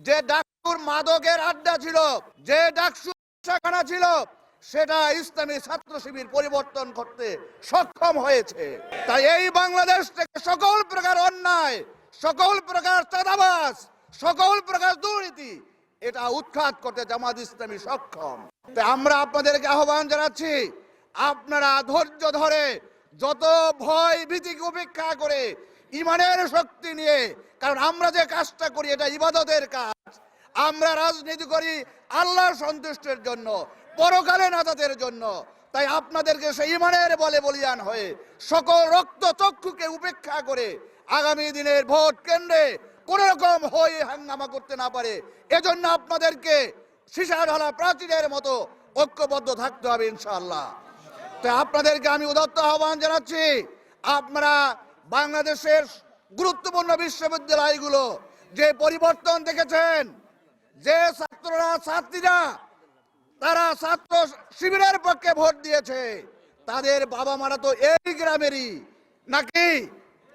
যে ডাকসুর মাদকের আড্ডা ছিল, যে ডাকসুর শাখানা ছিল, সেটা ইসলামী ছাত্র শিবির পরিবর্তন করতে সক্ষম হয়েছে। তাই এই বাংলাদেশ থেকে সকল প্রকার অন্যায়, সকল প্রকার চাঁদাবাজ, সকল প্রকার দুর্নীতি এটা উৎখাত করতে জামাত ইসলামী সক্ষম। তাই আমরা আপনাদেরকে আহ্বান জানাচ্ছি, আপনারা ধৈর্য ধরে যত ভয় ভীতিকে উপেক্ষা করে ইমানের শক্তি নিয়ে, কারণ আমরা যে কাজটা করি এটা ইবাদতের কাজ, আমরা রাজনীতি করি আল্লাহর সন্তুষ্টির জন্য, পরকালে নাজাতের জন্য। তাই আপনাদেরকে সেই ইমানের বলে বলিয়ান হয়ে সকল রক্ত চক্ষুকে উপেক্ষা করে আগামী দিনের ভোট কেন্দ্রে কোন রকম হই হাঙ্গামা করতে না পারে, এজন্য আপনাদেরকে সীসা ঢালা প্রাচীরের মতো ঐক্যবদ্ধ থাকতে হবে ইনশাআল্লাহ। তাই আপনাদেরকে আমি উদাত্ত আহ্বান জানাচ্ছি, আপনারা বাংলাদেশের গুরুত্বপূর্ণ বিশ্ববিদ্যালয়গুলো যে পরিবর্তন দেখেছেন, যে ছাত্ররা ছাত্রীরা তারা ছাত্র শিবিরের পক্ষে ভোট দিয়েছে, তাদের বাবা মারা তো এই গ্রামেরই নাকি?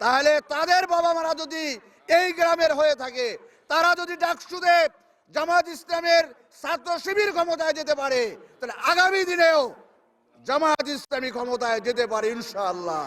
তাহলে তাদের বাবা মারা যদি এই গ্রামের হয়ে থাকে, তারা যদি ডাকসুতে জামাত ইসলামের ছাত্র শিবির ক্ষমতায় যেতে পারে, তাহলে আগামী দিনেও জামাত ইসলামী ক্ষমতায় যেতে পারে ইনশাআল্লাহ।